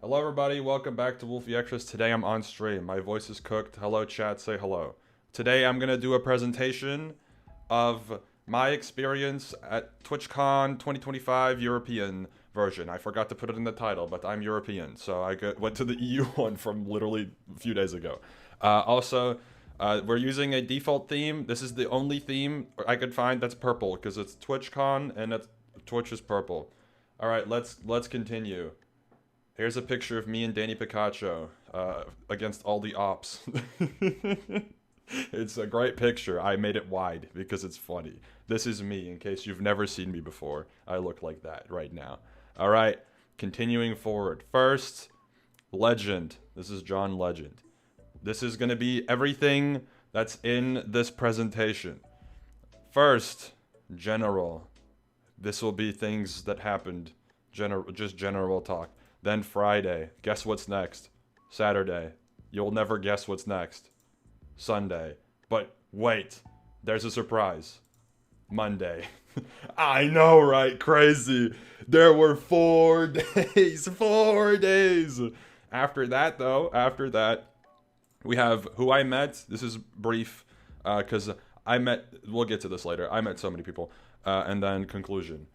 Hello everybody, welcome back to Wolfeei. Today I'm on stream. My voice is cooked. Hello chat, say hello. Today I'm gonna do a presentation of my experience at TwitchCon 2025 European version. I forgot to put it in the title, but I'm European, so went to the EU one from literally a few days ago. We're using a default theme. This is the only theme I could find that's purple, because it's TwitchCon and Twitch is purple. Alright, let's continue. Here's a picture of me and Danny Picacho against all the ops. It's a great picture. I made it wide because it's funny. This is me, in case you've never seen me before. I look like that right now. Alright, continuing forward. First, Legend. This is John Legend. This is going to be everything that's in this presentation. First, General. This will be things that happened. Just general talk. Then Friday, guess what's next? Saturday, you'll never guess what's next. Sunday, but wait, there's a surprise. Monday. I know, right? Crazy. There were 4 days, 4 days. After that, we have who I met. This is brief, because we'll get to this later. I met so many people. And then conclusion.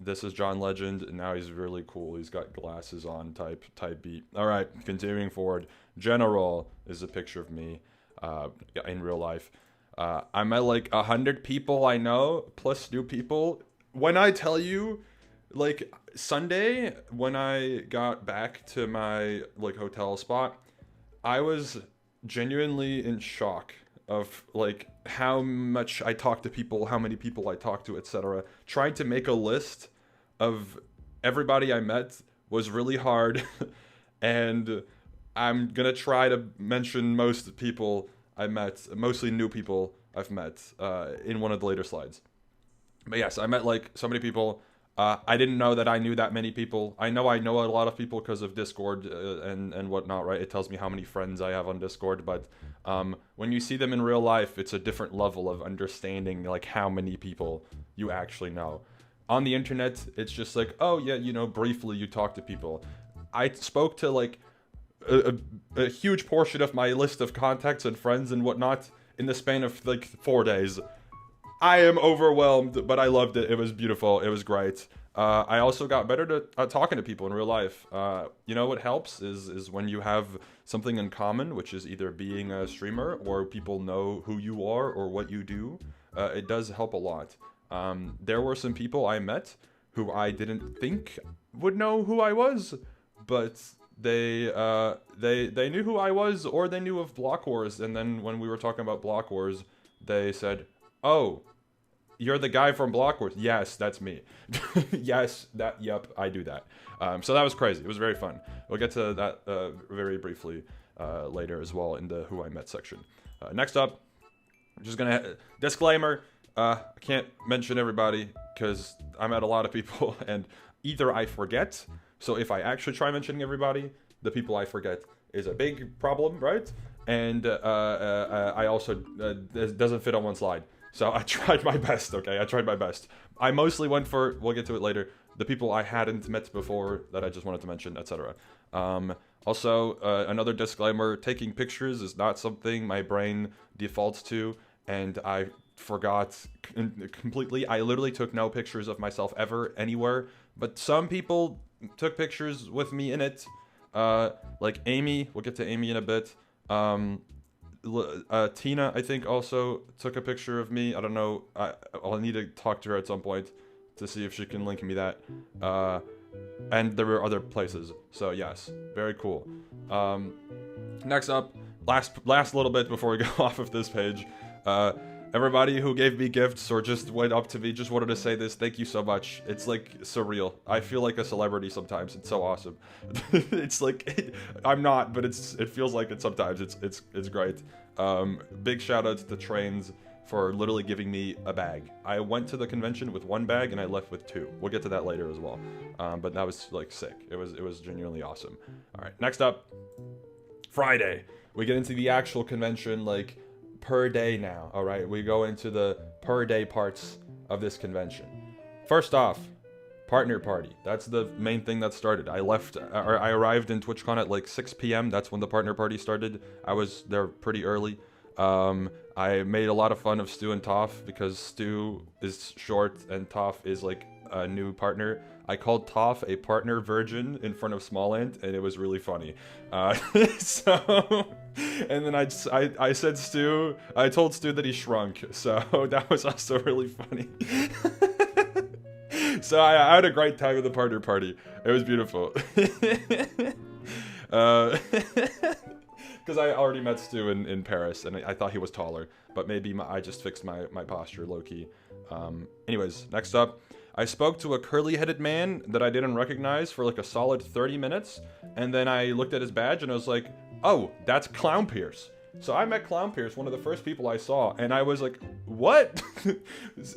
This is John Legend, and now he's really cool. He's got glasses on, type beat. All right, continuing forward. General is a picture of me in real life. I met like 100 people I know, plus new people. When I tell you, like Sunday, when I got back to my like hotel spot, I was genuinely in shock of like how much I talked to people, how many people I talked to, etc. Trying to make a list of everybody I met was really hard, and I'm gonna try to mention most people I met, mostly new people I've met, in one of the later slides. But yes, I met like so many people. I didn't know that I knew that many people. I know a lot of people because of Discord and whatnot, right? It tells me how many friends I have on Discord, but when you see them in real life, it's a different level of understanding like how many people you actually know. On the internet, it's just like, oh yeah, you know, briefly you talk to people. I spoke to like a huge portion of my list of contacts and friends and whatnot in the span of like 4 days. I am overwhelmed, but I loved it. It was beautiful. It was great. I also got better at talking to people in real life. You know what helps is when you have something in common, which is either being a streamer or people know who you are or what you do. It does help a lot. There were some people I met who I didn't think would know who I was, but they knew who I was, or they knew of Block Wars. And then when we were talking about Block Wars, they said, "Oh, you're the guy from Block Wars." Yes, that's me. Yes, yep, I do that. So that was crazy. It was very fun. We'll get to that very briefly later as well in the Who I Met section. Next up, I'm just gonna disclaimer. I can't mention everybody because I met a lot of people, and either I forget. So if I actually try mentioning everybody, the people I forget is a big problem, right? And I also it doesn't fit on one slide. So I tried my best, okay? I tried my best. I mostly went for, we'll get to it later, the people I hadn't met before that I just wanted to mention, etc. Also, another disclaimer, taking pictures is not something my brain defaults to, and I forgot completely. I literally took no pictures of myself ever, anywhere, but some people took pictures with me in it. Like Amy, we'll get to Amy in a bit. Tina, I think, also took a picture of me. I don't know. I'll need to talk to her at some point to see if she can link me that. And there were other places. So yes, very cool. Next up, last little bit before we go off of this page. Everybody who gave me gifts or just went up to me, just wanted to say this. Thank you so much. It's like surreal. I feel like a celebrity sometimes. It's so awesome. It's like I'm not, but it feels like it sometimes. It's great. Big shout out to Trains for literally giving me a bag. I went to the convention with 1 bag and I left with 2. We'll get to that later as well. But that was like sick. It was genuinely awesome. All right, next up, Friday. We get into the actual convention, like per day now. All right, we go into the per day parts of this convention. First off, Partner party. That's the main thing that started. I arrived in TwitchCon at like 6 p.m. That's when the partner party started. I was there pretty early. I made a lot of fun of Stu and Toph because Stu is short and Toph is like a new partner. I called Toph a partner virgin in front of Smallland, and it was really funny. So, and then I said Stu, I told Stu that he shrunk, so that was also really funny. So I had a great time at the partner party. It was beautiful. Because I already met Stu in Paris, and I thought he was taller, but maybe I just fixed my posture low-key. Anyways, next up, I spoke to a curly-headed man that I didn't recognize for like a solid 30 minutes, and then I looked at his badge and I was like, oh, that's Clown Pierce. So I met Clown Pierce, one of the first people I saw, and I was like, what?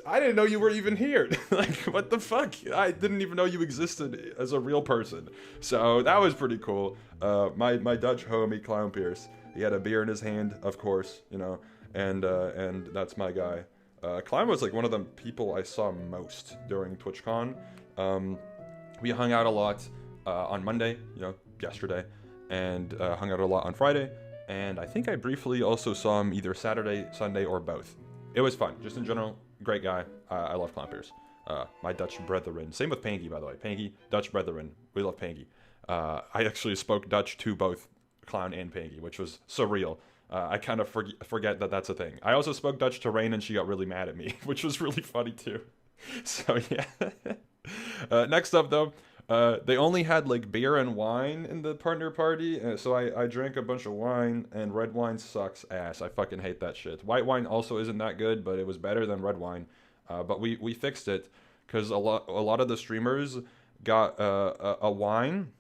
I didn't know you were even here. Like, what the fuck? I didn't even know you existed as a real person. So that was pretty cool. My Dutch homie, Clown Pierce, he had a beer in his hand, of course, you know, and that's my guy. Clown was like one of the people I saw most during TwitchCon. We hung out a lot on Monday, you know, yesterday, and hung out a lot on Friday. And I think I briefly also saw him either Saturday, Sunday, or both. It was fun. Just in general, great guy. I love Clown Pierce. My Dutch brethren. Same with Panky, by the way. Panky, Dutch brethren. We love Panky. I actually spoke Dutch to both Clown and Panky, which was surreal. I kind of forget that that's a thing. I also spoke Dutch to Rain, and she got really mad at me, which was really funny too. So yeah. Next up, though. They only had like beer and wine in the partner party, so I drank a bunch of wine, and red wine sucks ass. I fucking hate that shit. White wine also isn't that good, but it was better than red wine. But we fixed it because a lot of the streamers got a wine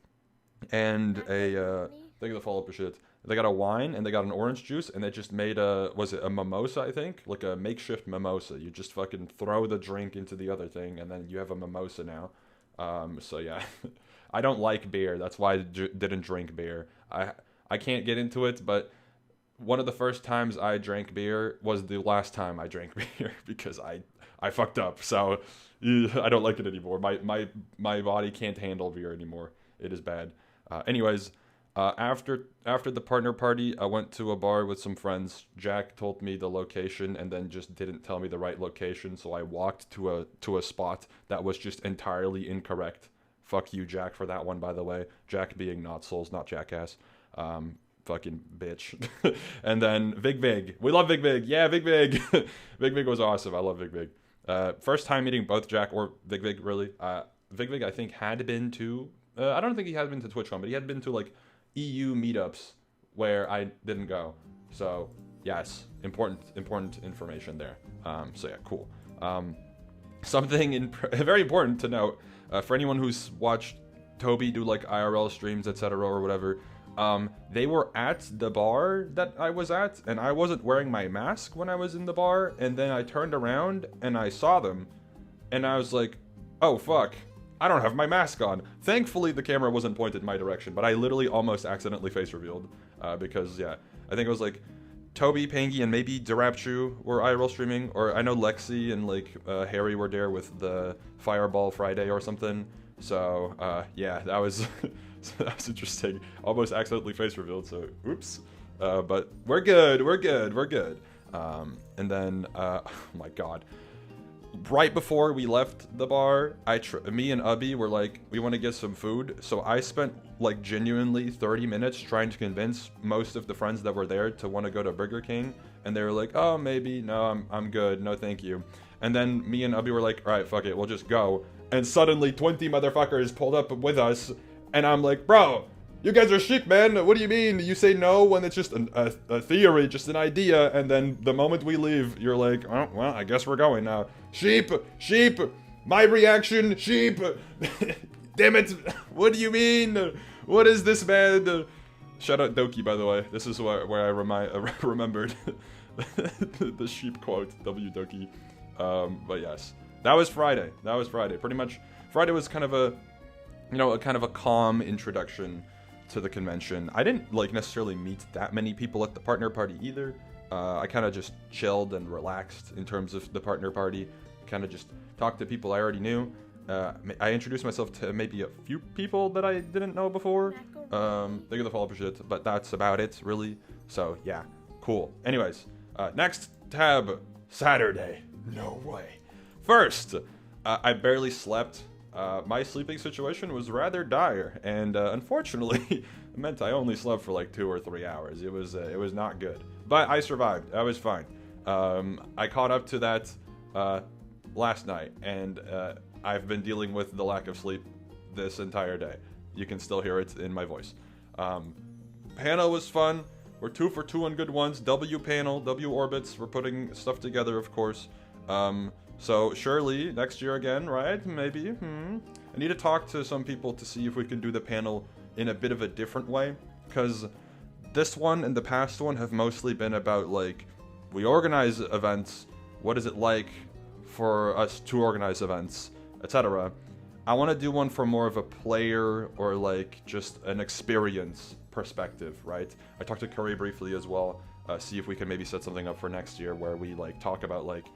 and a think of the follow-up shit. They got a wine and they got an orange juice, and they just made a mimosa, I think, like a makeshift mimosa. You just fucking throw the drink into the other thing, and then you have a mimosa now. So yeah, I don't like beer. That's why I didn't drink beer. I can't get into it, but one of the first times I drank beer was the last time I drank beer because I fucked up. So I don't like it anymore. My body can't handle beer anymore. It is bad. Anyways, after the partner party, I went to a bar with some friends. Jack told me the location and then just didn't tell me the right location, so I walked to a spot that was just entirely incorrect. Fuck you, Jack, for that one, by the way. Jack being not Souls, not Jackass. Fucking bitch. And then Vig Vig. We love Vig Vig. Yeah, Vig Vig. Vig Vig was awesome. I love Vig Vig. First time meeting both Jack or Vig Vig, really. Vig Vig, I think, had been to... I don't think he had been to TwitchCon, but he had been to, like, EU meetups where I didn't go. So yes, important information there. So yeah, cool. Something very important to note for anyone who's watched Toby do like IRL streams, etc. or whatever. They were at the bar that I was at, and I wasn't wearing my mask when I was in the bar. And then I turned around and I saw them, and I was like, oh fuck, I don't have my mask on. Thankfully, the camera wasn't pointed my direction, but I literally almost accidentally face revealed because, yeah, I think it was like Toby, Pangy, and maybe Durapchu were IRL streaming, or I know Lexi and like Harry were there with the Fireball Friday or something. So yeah, that was that was interesting. Almost accidentally face revealed. So oops, but we're good. And then oh my god. Right before we left the bar, me and Ubby were like, we want to get some food. So I spent like genuinely 30 minutes trying to convince most of the friends that were there to want to go to Burger King. And they were like, oh, maybe. No, I'm good. No, thank you. And then me and Ubby were like, all right, fuck it. We'll just go. And suddenly 20 motherfuckers pulled up with us. And I'm like, bro, you guys are sheep, man. What do you mean? You say no when it's just a theory, just an idea. And then the moment we leave, you're like, oh, well, I guess we're going now. Sheep, my reaction, sheep. Damn it. What do you mean? What is this, man? Shout out Doki, by the way. This is where I remembered the sheep quote, W Doki. But yes, that was Friday. Pretty much, Friday was kind of a calm introduction to the convention. I didn't like necessarily meet that many people at the partner party either. I kind of just chilled and relaxed in terms of the partner party. Kind of just talked to people I already knew. I introduced myself to maybe a few people that I didn't know before. They get the follow for shit, but that's about it, really. So, yeah, cool. Anyways, next tab, Saturday. No way. First, I barely slept. My sleeping situation was rather dire, and unfortunately, it meant I only slept for like 2 or 3 hours. It was not good, but I survived. I was fine. I caught up to that last night, and I've been dealing with the lack of sleep this entire day. You can still hear it in my voice. Panel was fun. We're 2 for 2 on good ones. W panel, W orbits. We're putting stuff together, of course. So surely next year again, right? Maybe. I need to talk to some people to see if we can do the panel in a bit of a different way, because this one and the past one have mostly been about like, we organize events. What is it like for us to organize events, etc. I want to do one from more of a player or like just an experience perspective, right? I talked to Curry briefly as well. See if we can maybe set something up for next year where we like talk about like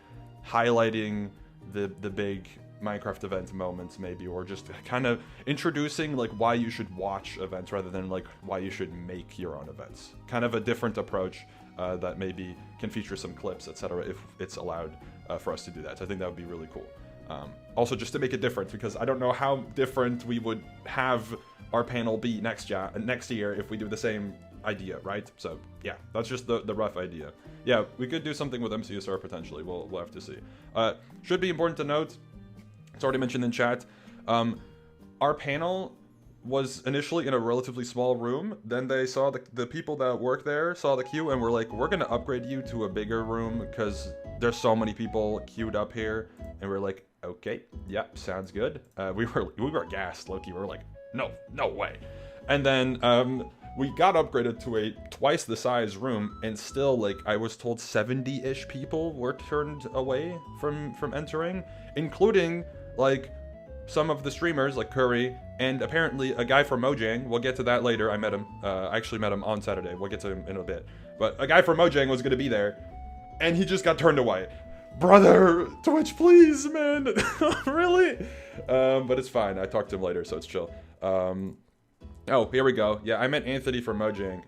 highlighting the big Minecraft event moments maybe, or just kind of introducing like why you should watch events rather than like why you should make your own events. Kind of a different approach that maybe can feature some clips, etc. if it's allowed for us to do that. So I think that would be really cool. Also, just to make it different, because I don't know how different we would have our panel be next year if we do the same idea, right? So yeah, that's just the rough idea. Yeah, we could do something with MCSR potentially. We'll have to see. Should be important to note, it's already mentioned in chat, our panel was initially in a relatively small room. Then they saw the people that work there saw the queue and were like, we're gonna upgrade you to a bigger room because there's so many people queued up here. And we're like, okay, yep, sounds good. We were gassed, Loki. We were like, no way. And then we got upgraded to a twice the size room, and still, like, I was told 70-ish people were turned away from entering, including like some of the streamers like Curry and apparently a guy from Mojang. We'll get to that later. I met him. I actually met him on Saturday. We'll get to him in a bit. But a guy from Mojang was going to be there, and he just got turned away. Brother, Twitch, please, man. Really? But it's fine. I talked to him later, so it's chill. Oh, here we go. Yeah, I met Anthony from Mojang.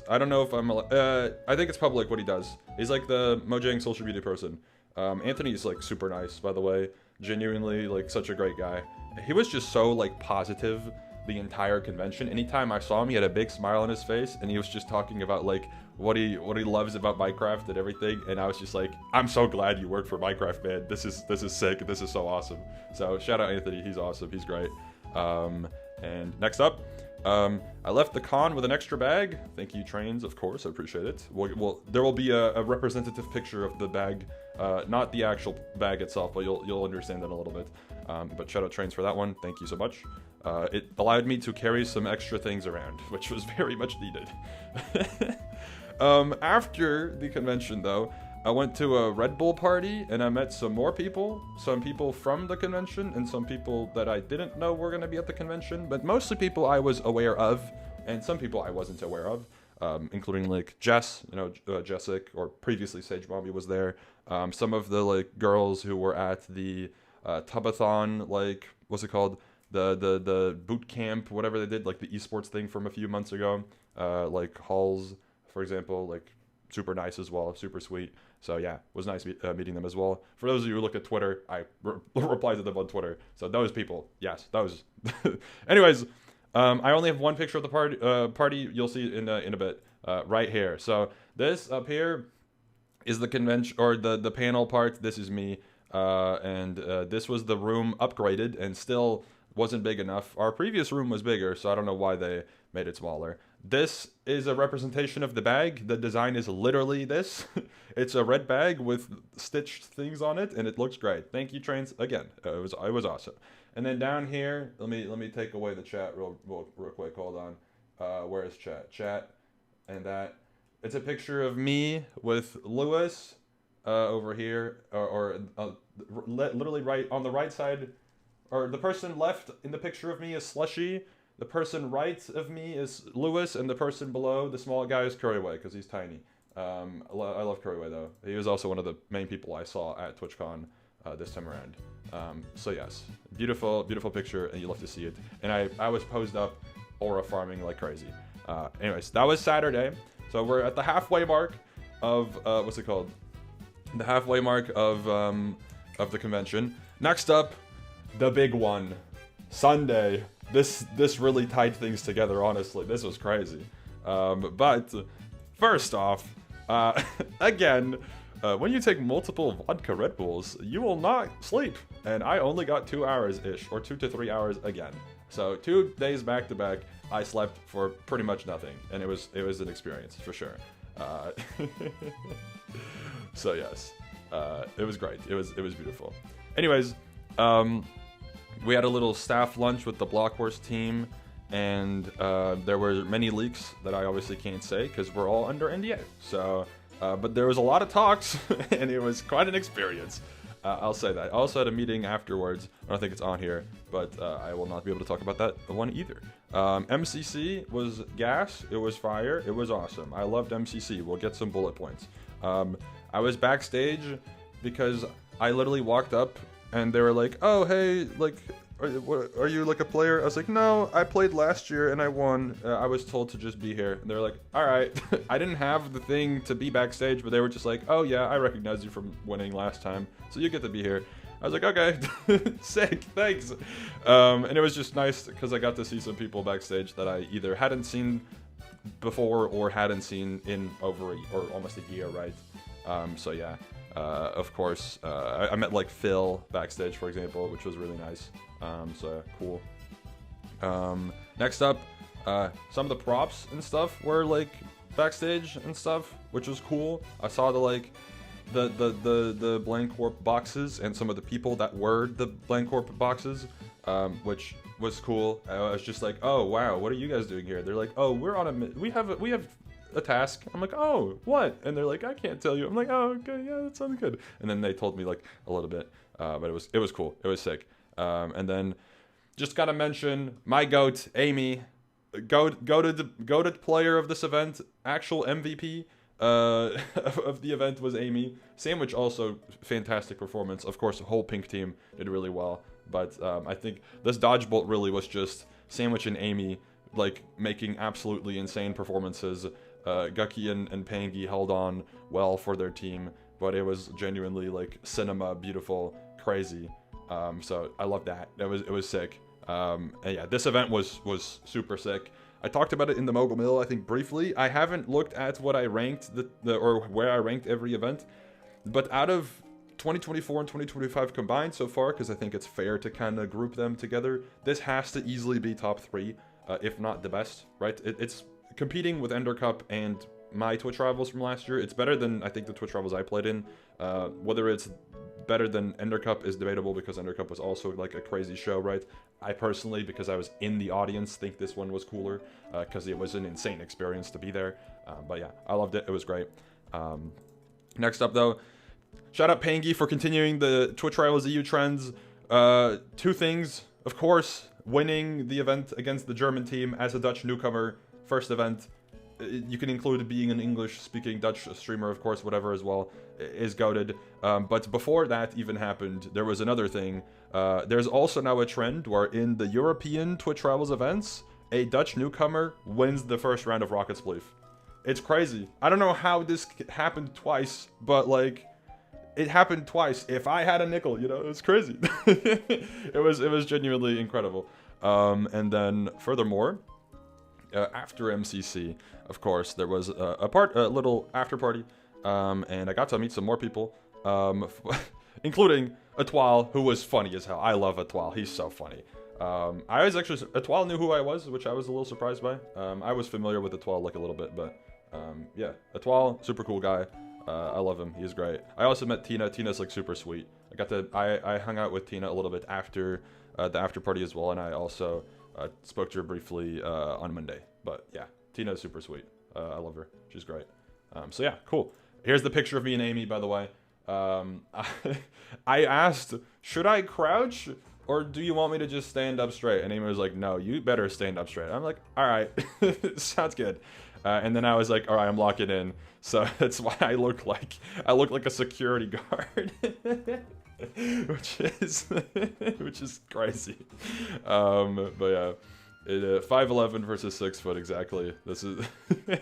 I don't know if I think it's public what he does. He's like the Mojang social media person. Anthony's like super nice, by the way. Genuinely, like, such a great guy. He was just so like positive the entire convention. Anytime I saw him, he had a big smile on his face, and he was just talking about like what he loves about Minecraft and everything. And I was just like, I'm so glad you work for Minecraft, man. This is sick. This is so awesome. So shout out Anthony. He's awesome. He's great. And next up, I left the con with an extra bag. Thank you, Trains, of course. I appreciate it. There will be a representative picture of the bag, not the actual bag itself, but you'll understand that in a little bit. But shout out Trains for that one. Thank you so much. It allowed me to carry some extra things around, which was very much needed. After the convention, though, I went to a Red Bull party, and I met some more people. Some people from the convention, and some people that I didn't know were going to be at the convention. But mostly people I was aware of, and some people I wasn't aware of, including like Jess, Jessic, or previously Sage Mommy was there. Some of the like girls who were at the Tubathon, like, what's it called? The boot camp, whatever they did, like the esports thing from a few months ago. Like Halls, for example, like super nice as well, super sweet. So yeah, it was nice meeting them as well. For those of you who look at Twitter, I replied to them on Twitter. So those people, yes, those. Anyways, I only have one picture of the party. You'll see it in a bit, right here. So this up here is the convention, or the panel part. This is me, and this was the room upgraded and still wasn't big enough. Our previous room was bigger, so I don't know why they made it smaller. This is a representation of the bag. The design is literally this. It's a red bag with stitched things on it, and it looks great. Thank you, Trains, again. It was awesome. And then down here, let me take away the chat real quick. Hold on. Where is chat? Chat, and that. It's a picture of me with Lewis over here, or literally right on the right side. Or the person left in the picture of me is Slushy. The person right of me is Lewis, and the person below, the small guy, is Curryway, because he's tiny. I love Curryway, though. He was also one of the main people I saw at TwitchCon this time around. So yes, beautiful picture, and you love to see it. And I was posed up aura farming like crazy. Anyways, that was Saturday. So we're at the halfway mark of what's it called? The halfway mark of the convention. Next up, the big one, Sunday. This really tied things together. Honestly, this was crazy. But first off, again, when you take multiple vodka Red Bulls, you will not sleep. And I only got 2 hours-ish, or 2 to 3 hours again. So 2 days back to back, I slept for pretty much nothing, and it was an experience for sure. So yes, it was great. It was beautiful. Anyways, we had a little staff lunch with the Blockhorse team, and there were many leaks that I obviously can't say because we're all under NDA. So, but there was a lot of talks, and it was quite an experience. I'll say that. I also had a meeting afterwards. I don't think it's on here, but I will not be able to talk about that one either. MCC was gas. It was fire. It was awesome. I loved MCC. We'll get some bullet points. I was backstage because I literally walked up and they were like, "Oh, hey, like, are you like a player?" I was like, "No, I played last year and I won. I was told to just be here." And they were like, "All right." I didn't have the thing to be backstage, but they were just like, "Oh yeah, I recognize you from winning last time, so you get to be here." I was like, "Okay, sick, thanks." And it was just nice because I got to see some people backstage that I either hadn't seen before or hadn't seen in over or almost a year, right? So yeah. Of course, I met like Phil backstage, for example, which was really nice. So cool. Next up, some of the props and stuff were like backstage and stuff, which was cool. I saw the blank warp boxes and some of the people that were the blank warp boxes, which was cool. I was just like, "Oh wow, what are you guys doing here?" They're like, "Oh, we're on we have a task." I'm like, "Oh, what?" And they're like, "I can't tell you." I'm like, "Oh, okay, yeah, that sounds good." And then they told me like a little bit, but it was cool. It was sick. And then just gotta mention my goat, Amy, goated player of this event, actual MVP of the event was Amy. Sandwich also fantastic performance. Of course, the whole pink team did really well, but I think this dodge bolt really was just Sandwich and Amy like making absolutely insane performances. Gucky and Pangy held on well for their team, but it was genuinely like cinema, beautiful, crazy. So I love that. It was sick. And yeah, this event was super sick. I talked about it in the Mogul Mill, I think briefly. I haven't looked at what I ranked or where I ranked every event, but out of 2024 and 2025 combined so far, because I think it's fair to kind of group them together, this has to easily be top 3, if not the best, right? It's competing with Ender Cup and my Twitch rivals from last year. It's better than I think the Twitch rivals I played in. Whether it's better than Ender Cup is debatable because Ender Cup was also like a crazy show, right? I personally, because I was in the audience, think this one was cooler because it was an insane experience to be there. But yeah, I loved it. It was great. Next up though, shout out Pangy for continuing the Twitch rivals EU trends. 2 things, of course, winning the event against the German team as a Dutch newcomer. First event, you can include being an English-speaking Dutch streamer, of course, whatever as well, is goated. But before that even happened, there was another thing. There's also now a trend where in the European Twitch Rivals events, a Dutch newcomer wins the first round of Rocket Spleef. It's crazy. I don't know how this happened twice, but like, it happened twice. If I had a nickel, you know, it was crazy. It was genuinely incredible. And then furthermore, after MCC, of course, there was a little after party, and I got to meet some more people, including Etoile, who was funny as hell. I love Etoile; he's so funny. Etoile knew who I was, which I was a little surprised by. I was familiar with Etoile like a little bit, but yeah, Etoile, super cool guy. I love him; he's great. I also met Tina. Tina's like super sweet. I hung out with Tina a little bit after the after party as well, and I also spoke to her briefly on Monday. But yeah, Tina's super sweet. I love her. She's great. So yeah, cool. Here's the picture of me and Amy, by the way. I asked, should I crouch or do you want me to just stand up straight? And Amy was like, no, you better stand up straight. I'm like, all right, sounds good. And then I was like, all right, I'm locking in. So that's why I look like a security guard. which is crazy. But yeah. 5'11" versus 6 foot exactly. This is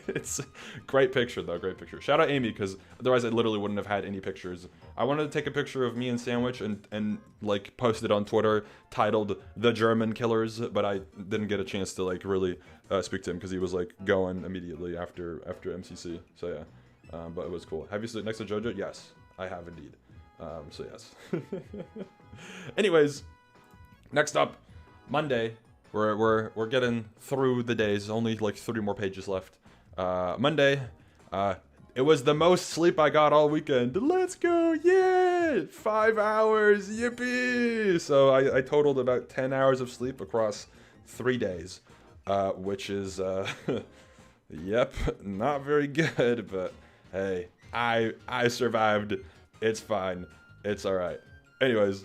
it's a great picture though, great picture. Shout out Amy, because otherwise I literally wouldn't have had any pictures. I wanted to take a picture of me and Sandwich and like post it on Twitter titled "The German Killers," but I didn't get a chance to like really speak to him because he was like going immediately after MCC. So yeah, but it was cool. Have you stood next to JoJo? Yes, I have indeed. So yes. Anyways, next up, Monday. We're getting through the days. Only like 3 more pages left. Monday. It was the most sleep I got all weekend. Let's go! Yeah! 5 hours. Yippee! So I totaled about 10 hours of sleep across 3 days, which is yep, not very good. But hey, I survived. It's fine. It's all right. Anyways,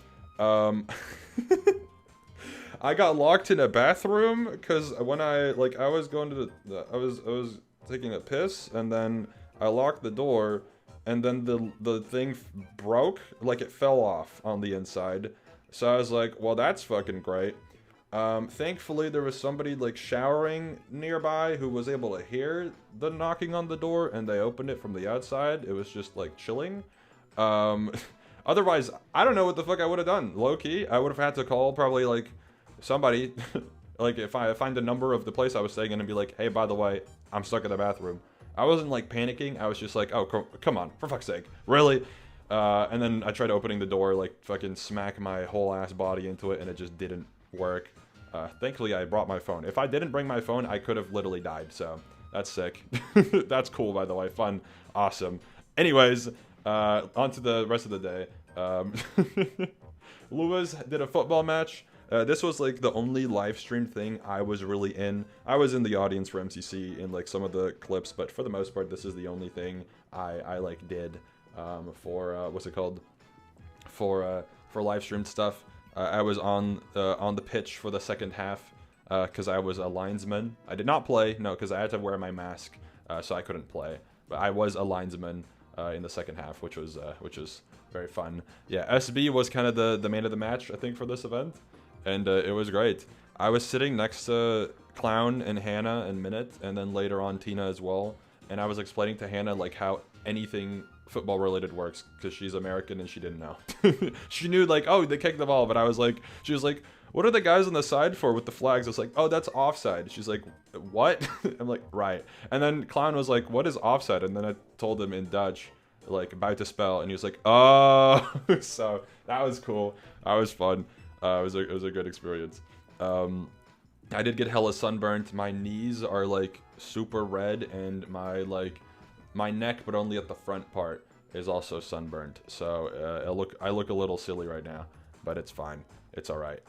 I got locked in a bathroom because when I was going to I was taking a piss, and then I locked the door, and then the thing broke, like it fell off on the inside. So I was like, well, that's fucking great. Thankfully there was somebody like showering nearby who was able to hear the knocking on the door, and they opened it from the outside. It was just like chilling. Otherwise, I don't know what the fuck I would have done. Low key, I would have had to call probably like somebody, like if I find the number of the place I was staying in and be like, hey, by the way, I'm stuck in the bathroom. I wasn't like panicking. I was just like, oh, come on, for fuck's sake, really? And then I tried opening the door, like fucking smack my whole ass body into it, and it just didn't work. Thankfully, I brought my phone. If I didn't bring my phone, I could have literally died. So that's sick. That's cool, by the way. Fun, awesome. Anyways, on to the rest of the day. Lewis did a football match. This was like the only live stream thing I was really in. I was in the audience for MCC in like some of the clips, but for the most part, this is the only thing I like did for what's it called, for live streamed stuff. I was on the pitch for the second half because I was a linesman. I did not play, no, because I had to wear my mask, so I couldn't play. But I was a linesman in the second half, which was very fun. Yeah, SB was kind of the man of the match, I think, for this event. And it was great. I was sitting next to Clown and Hannah and Minute, and then later on Tina as well. And I was explaining to Hannah like how anything football related works, because she's American and she didn't know. She knew like, oh, they kicked the ball, but I was like, she was like, what are the guys on the side for with the flags? I was like, oh, that's offside. She's like, what? I'm like, right. And then Clown was like, what is offside? And then I told him in Dutch, like about to spell, and he was like, oh. So that was cool. That was fun. It was a good experience. I did get hella sunburnt. My knees are like super red, and my neck, but only at the front part, is also sunburnt. So I look a little silly right now, but it's fine. It's all right.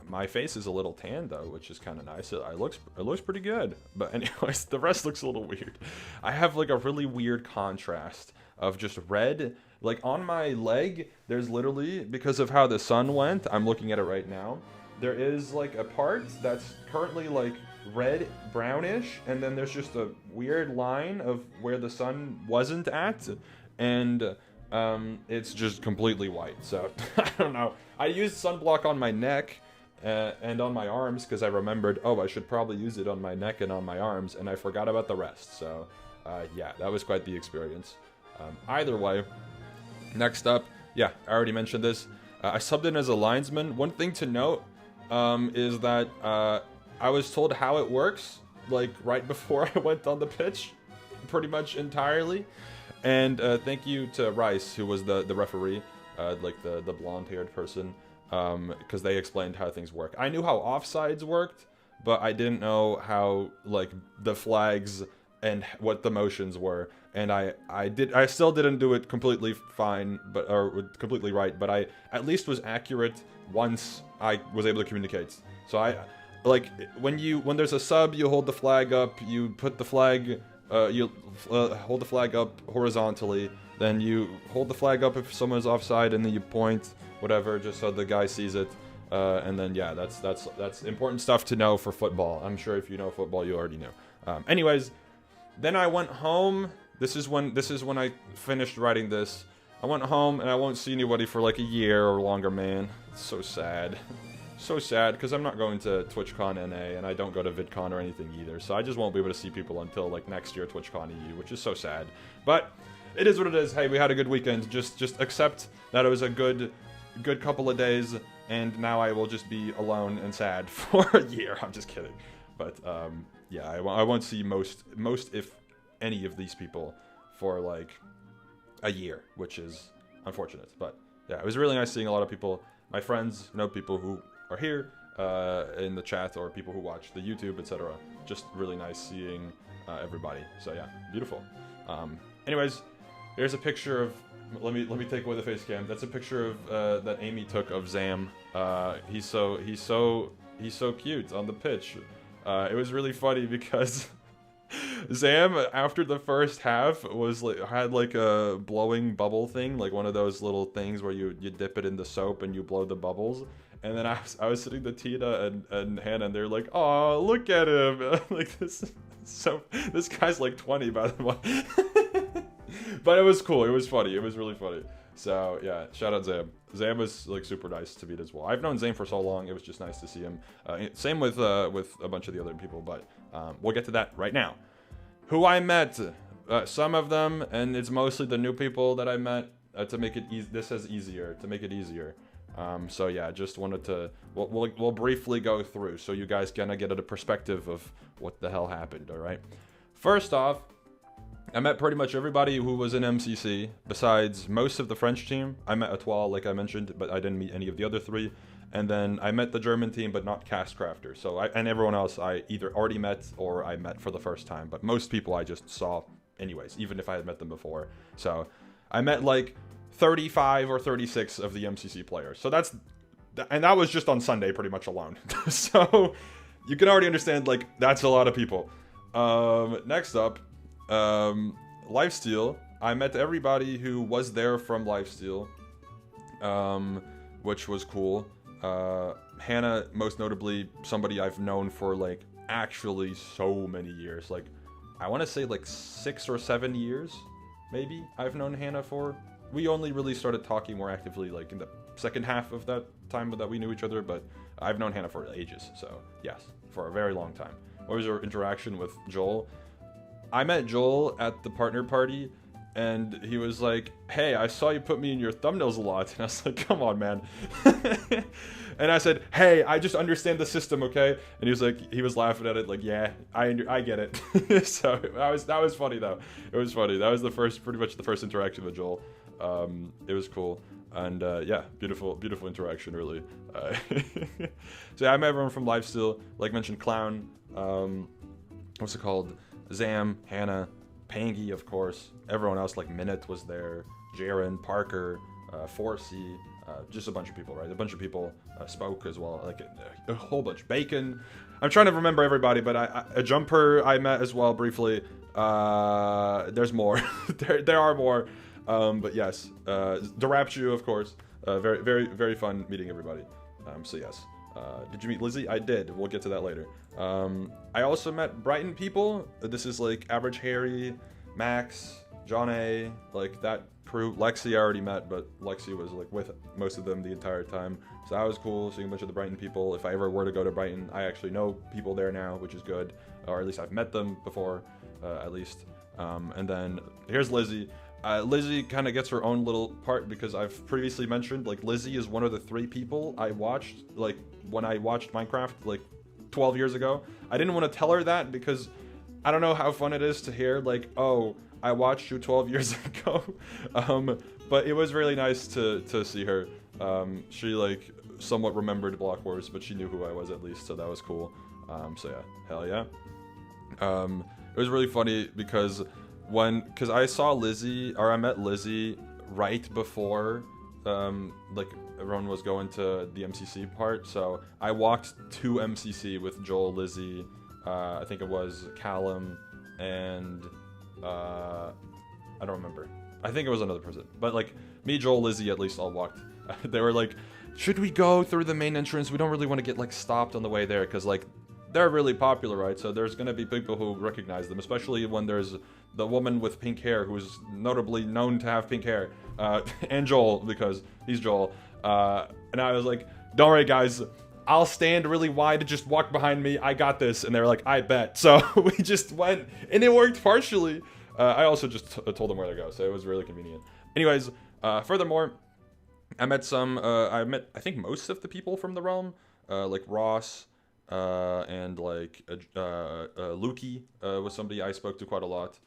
My face is a little tan though, which is kind of nice. It looks pretty good. But anyways, the rest looks a little weird. I have like a really weird contrast of just red. Like on my leg, there's literally, because of how the sun went, I'm looking at it right now, there is like a part that's currently like red brownish, and then there's just a weird line of where the sun wasn't at, and it's just completely white. So I don't know. I used sunblock on my neck and on my arms because I remembered, oh, I should probably use it on my neck and on my arms, and I forgot about the rest. So yeah, that was quite the experience. Either way, next up, yeah, I already mentioned this. I subbed in as a linesman. One thing to note is that I was told how it works, like right before I went on the pitch, pretty much entirely. And thank you to Rice, who was the referee, like the blonde-haired person, because they explained how things work. I knew how offsides worked, but I didn't know how like the flags and what the motions were. And I still didn't do it completely fine, or completely right, but I at least was accurate once I was able to communicate. So I, like, when there's a sub, you hold the flag up, you put the flag, you hold the flag up horizontally, then you hold the flag up if someone's offside, and then you point, whatever, just so the guy sees it. And then yeah, that's important stuff to know for football. I'm sure if you know football, you already know. Anyways, then I went home. This is when I finished writing this. I went home and I won't see anybody for like a year or longer, man. It's so sad. So sad, because I'm not going to TwitchCon NA, and I don't go to VidCon or anything either, so I just won't be able to see people until, like, next year TwitchCon EU, which is so sad. But it is what it is. Hey, we had a good weekend. Just accept that it was a good couple of days, and now I will just be alone and sad for a year. I'm just kidding. But, yeah, I won't see most, if any of these people for, like, a year, which is unfortunate. But, yeah, it was really nice seeing a lot of people. My friends know people who are here in the chat, or people who watch the YouTube, etc. Just really nice seeing everybody. So yeah, beautiful. Anyways, here's a picture of. Let me take away the face cam. That's a picture of that Amy took of Zam. He's so cute on the pitch. It was really funny because Zam, after the first half, was had like a blowing bubble thing, like one of those little things where you dip it in the soap and you blow the bubbles. And then I was sitting to Tina and Hannah, and they're like, "Oh, look at him!" Like this guy's like 20, by the way. But it was cool. It was funny. It was really funny. So yeah, shout out Zam. Zam was like super nice to meet as well. I've known Zam for so long. It was just nice to see him. Same with a bunch of the other people, but we'll get to that right now. Who I met, some of them, and it's mostly the new people that I met to make it easier. To make it easier. So yeah, just wanted to, we'll briefly go through so you guys kind of get a perspective of what the hell happened, alright? First off, I met pretty much everybody who was in MCC, besides most of the French team. I met Etoile, like I mentioned, but I didn't meet any of the other three. And then I met the German team, but not Castcrafter. So and everyone else I either already met or I met for the first time. But most people I just saw anyways, even if I had met them before. So I met like 35 or 36 of the MCC players. So that was just on Sunday pretty much alone. So you can already understand, like, that's a lot of people. Next up, Lifesteal. I met everybody who was there from Lifesteal, which was cool. Hannah, most notably, somebody I've known for, like, actually so many years. Like, I want to say, like, 6 or 7 years, maybe, I've known Hannah for. We only really started talking more actively, like, in the second half of that time that we knew each other, but I've known Hannah for ages, so, yes, for a very long time. What was your interaction with Joel? I met Joel at the partner party, and he was like, "Hey, I saw you put me in your thumbnails a lot." And I was like, "Come on, man." And I said, "Hey, I just understand the system, okay?" And he was like, he was laughing at it, like, "Yeah, I get it." So that was funny though. It was funny. That was pretty much the first interaction with Joel. It was cool, and yeah, beautiful interaction, really. So yeah, I met everyone from Lifesteal, like mentioned, Clown. What's it called? Zam, Hannah, Pangy, of course. Everyone else, like Minute was there, Jaren, Parker, Forsey, just a bunch of people, right? A bunch of people spoke as well, like a whole bunch. Bacon. I'm trying to remember everybody, but a Jumper I met as well briefly. There's more. there are more. But yes, Darapchu, of course. Very fun meeting everybody. So yes. Did you meet Lizzie? I did. We'll get to that later. I also met Brighton people. This is like Average Harry, Max, John A, like that crew. Lexi I already met, but Lexi was like with most of them the entire time. So that was cool, seeing a bunch of the Brighton people. If I ever were to go to Brighton, I actually know people there now, which is good. Or at least I've met them before, at least. And then here's Lizzie. Lizzie kind of gets her own little part because I've previously mentioned, like, Lizzie is one of the 3 people I watched, like, when I watched Minecraft, like, 12 years ago. I didn't want to tell her that because I don't know how fun it is to hear, like, "Oh, I watched you 12 years ago." But it was really nice to see her. She, like, somewhat remembered Block Wars, but she knew who I was at least, so that was cool. So yeah, hell yeah. It was really funny because because I saw Lizzie, or I met Lizzie right before, like, everyone was going to the MCC part, so I walked to MCC with Joel, Lizzie, I think it was Callum, and, I don't remember. I think it was another person, but, like, me, Joel, Lizzie, at least all walked. They were like, "Should we go through the main entrance? We don't really want to get, like, stopped on the way there, because, like, they're really popular, right? So there's gonna be people who recognize them, especially when there's the woman with pink hair who's notably known to have pink hair, and Joel, because he's Joel. And I was like, don't worry, guys. I'll stand really wide, just walk behind me. I got this. And they were like, I bet. So we just went, and it worked partially. I also just told them where to go, so it was really convenient. Anyways, furthermore, I met I think most of the people from the realm, like Ross, and like Lukey was somebody I spoke to quite a lot,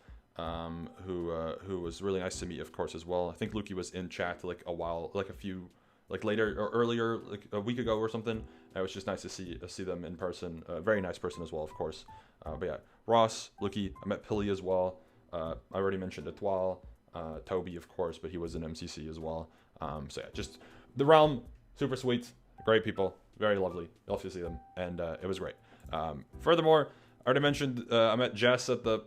who was really nice to meet, of course, as well. I think Lukey was in chat like a while, like a few, like later or earlier, like a week ago or something. It was just nice to see them in person. Very nice person as well, of course. But yeah, Ross, Lukey, I met Pilly as well. I already mentioned Etoile, Toby, of course, but he was in MCC as well. So yeah, just the realm, super sweet, great people, very lovely. Love to see them, and it was great. Furthermore, I already mentioned I met Jess at the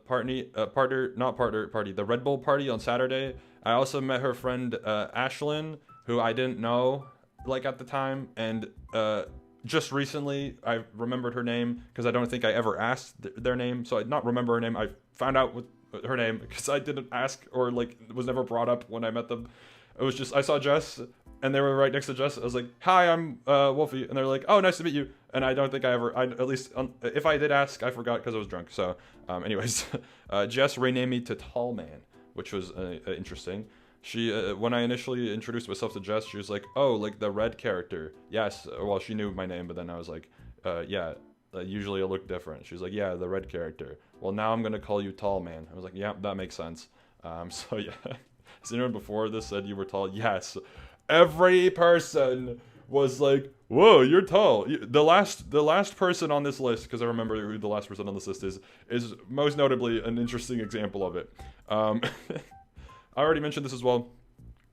the Red Bull party on Saturday. I also met her friend Ashlyn, who I didn't know like at the time, and just recently I remembered her name because I don't think I ever asked their name, so I not remember her name. I found out what her name because I didn't ask, or like it was never brought up when I met them. It was just I saw Jess and they were right next to Jess. I was like, "Hi, I'm Wolfeei," and they're like, "Oh, nice to meet you." And I don't think at least if I did ask, I forgot because I was drunk. So, anyways, Jess renamed me to Tall Man, which was interesting. She when I initially introduced myself to Jess, she was like, "Oh, like the red character." Yes. Well, she knew my name, but then I was like, "Yeah." Usually I look different. She's like, "Yeah, the red character." Well, now I'm gonna call you Tall Man. I was like, "Yeah, that makes sense." So yeah. Has anyone before this said you were tall? Yes. Every person was like, "Whoa, you're tall." The last person on this list, because I remember who the last person on this list is most notably an interesting example of it. I already mentioned this as well.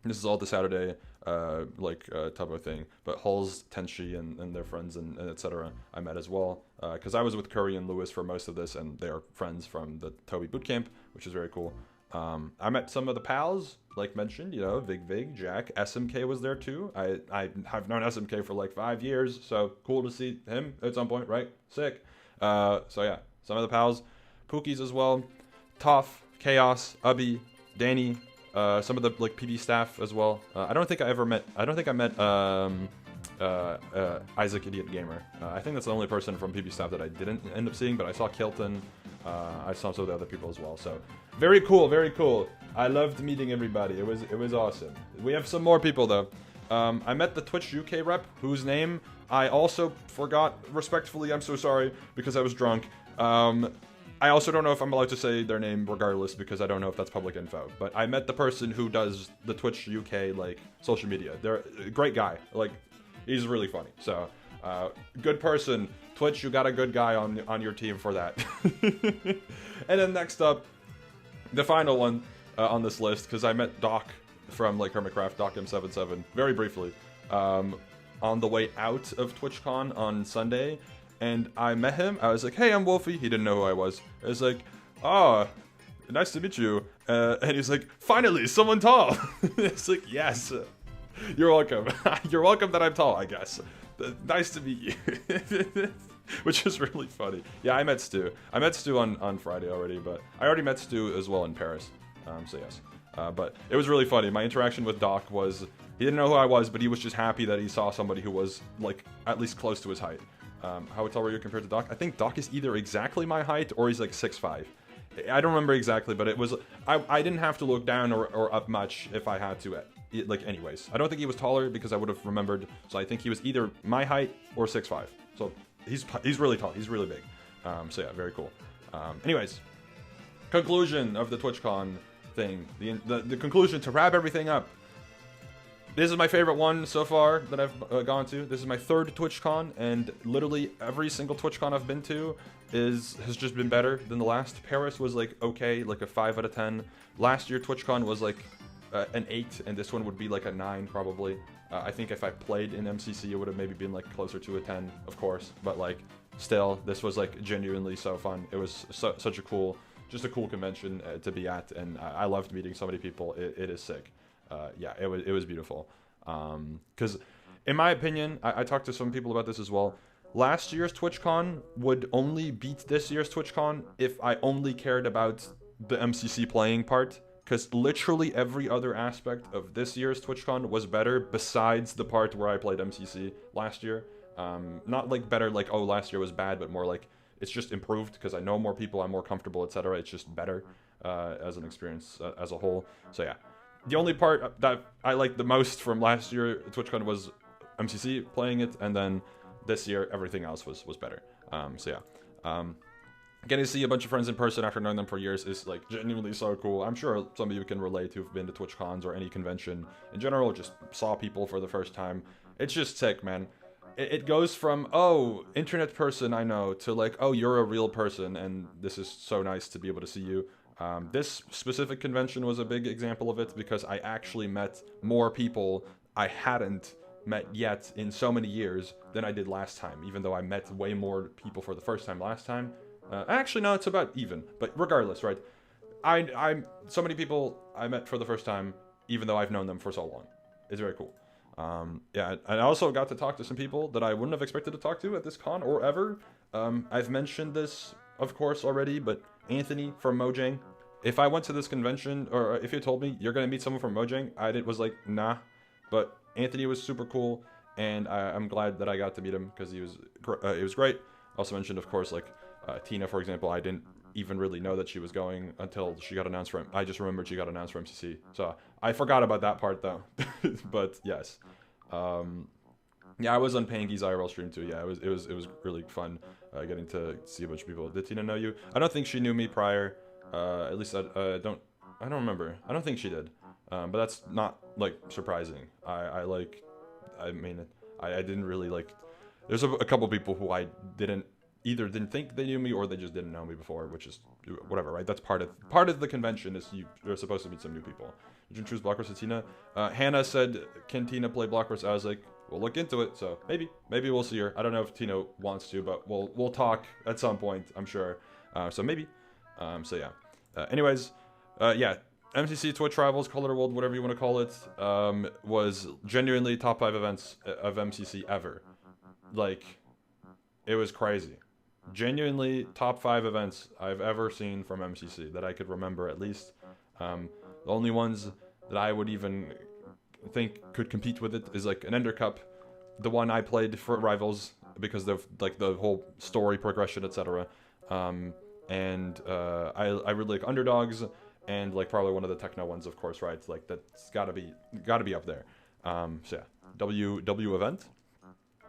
This is all the Saturday, type of thing. But Hulz, Tenshi, and their friends and etc. I met as well. Because I was with Curry and Lewis for most of this, and they're friends from the Toby bootcamp, which is very cool. I met some of the pals, like mentioned, Vig, Jack, SMK was there too. I have known SMK for like 5 years, so cool to see him at some point, right? Sick. So yeah, some of the pals, Pookies as well, Toph, Chaos, Ubby, Danny, some of the like PB staff as well. I don't think I met Isaac Idiot Gamer. I think that's the only person from PB staff that I didn't end up seeing, but I saw Kilton. I saw some of the other people as well. So very cool, very cool. I loved meeting everybody. It was awesome. We have some more people though. I met the Twitch UK rep, whose name I also forgot. Respectfully, I'm so sorry because I was drunk. I also don't know if I'm allowed to say their name regardless because I don't know if that's public info. But I met the person who does the Twitch UK like social media. They're a great guy. Like he's really funny. So good person. Twitch, you got a good guy on your team for that. And then next up, the final one on this list, because I met Doc from like Hermitcraft, Doc M77, very briefly, on the way out of TwitchCon on Sunday. And I met him. I was like, "Hey, I'm Wolfeei." He didn't know who I was. I was like, "Oh, nice to meet you." And he's like, "Finally, someone tall." It's like, "Yes, you're welcome." You're welcome that I'm tall, I guess. Nice to meet you. Which is really funny. Yeah, I met Stu. I met Stu on Friday already, but I already met Stu as well in Paris. So yes. But it was really funny. My interaction with Doc was, he didn't know who I was, but he was just happy that he saw somebody who was like at least close to his height. How tall were you compared to Doc? I think Doc is either exactly my height or he's like 6'5". I don't remember exactly, but it was, I didn't have to look down or up much if I had to, like anyways. I don't think he was taller because I would have remembered, so I think he was either my height or 6'5". So he's really tall, he's really big. So yeah, very cool. Anyways, conclusion of the TwitchCon thing. The conclusion to wrap everything up. This is my favorite one so far that I've gone to. This is my third TwitchCon, and literally every single TwitchCon I've been to has just been better than the last. Paris was like okay, like a 5 out of 10. Last year TwitchCon was like an 8, and this one would be like a 9 probably. I think if I played in MCC, it would have maybe been like closer to a 10, of course. But like, still, this was like genuinely so fun. It was such a cool convention to be at, and I loved meeting so many people. It is sick. Yeah, it was beautiful. Because in my opinion, I talked to some people about this as well. last year's TwitchCon would only beat this year's TwitchCon if I only cared about the MCC playing part, because literally every other aspect of this year's TwitchCon was better besides the part where I played MCC last year. Not like better, like, oh, last year was bad, but more like it's just improved because I know more people, I'm more comfortable, etc. It's just better as an experience as a whole. So yeah, the only part that I liked the most from last year TwitchCon was MCC playing it, and then this year everything else was better. So yeah, getting to see a bunch of friends in person after knowing them for years is like genuinely so cool. I'm sure some of you can relate who've been to TwitchCons or any convention in general, just saw people for the first time. It's just sick, man. It goes from, oh, internet person I know, to like, oh, you're a real person, and this is so nice to be able to see you. This specific convention was a big example of it because I actually met more people I hadn't met yet in so many years than I did last time, even though I met way more people for the first time last time. Actually, no, it's about even, but regardless, right? I'm so many people I met for the first time, even though I've known them for so long. It's very cool. Yeah, I also got to talk to some people that I wouldn't have expected to talk to at this con or ever. I've mentioned this, of course, already, but Anthony from Mojang. If I went to this convention, or if you told me you're gonna meet someone from Mojang, was like, nah. But Anthony was super cool, and I'm glad that I got to meet him because it was great. Also mentioned, of course, like Tina, for example. I didn't even really know that she was going until she got announced for. I just remembered she got announced for MCC, so I forgot about that part though. But yes, yeah, I was on Pangy's IRL stream too. Yeah, it was really fun getting to see a bunch of people. Did Tina know you? I don't think she knew me prior. At least I don't remember. I don't think she did. But that's not like surprising. I didn't really like. There's a couple people who I either didn't think they knew me or they just didn't know me before, which is whatever, right? That's part of the convention is you're supposed to meet some new people. Did you choose Blockburst to Tina? Hannah said, "Can Tina play Blockburst?" I was like, "We'll look into it." So maybe we'll see her. I don't know if Tina wants to, but we'll talk at some point, I'm sure. So maybe. So yeah. Anyways, yeah. MCC, Twitch Rivals, Color World, whatever you want to call it, was genuinely top 5 events of MCC ever. Like, it was crazy. Genuinely top 5 events I've ever seen from MCC that I could remember at least. The only ones that I would even think could compete with it is like an Ender Cup, the one I played for Rivals because of like the whole story progression, etc. I really like Underdogs. And like probably one of the techno ones, of course, right? Like that's gotta be up there. So yeah, W event.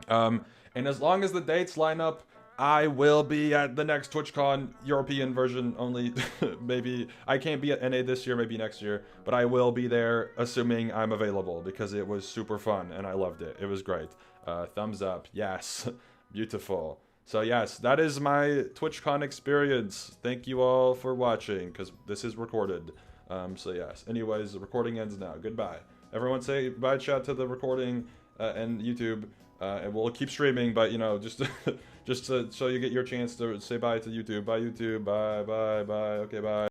And as long as the dates line up, I will be at the next TwitchCon European version only. Maybe I can't be at NA this year, maybe next year, but I will be there, assuming I'm available, because it was super fun and I loved it. It was great. Thumbs up, yes, beautiful. So yes, that is my TwitchCon experience. Thank you all for watching, because this is recorded. So yes, anyways, the recording ends now. Goodbye. Everyone say bye chat to the recording and YouTube. And we'll keep streaming, but, you know, just so you get your chance to say bye to YouTube. Bye, YouTube. Bye, bye, bye. Okay, bye.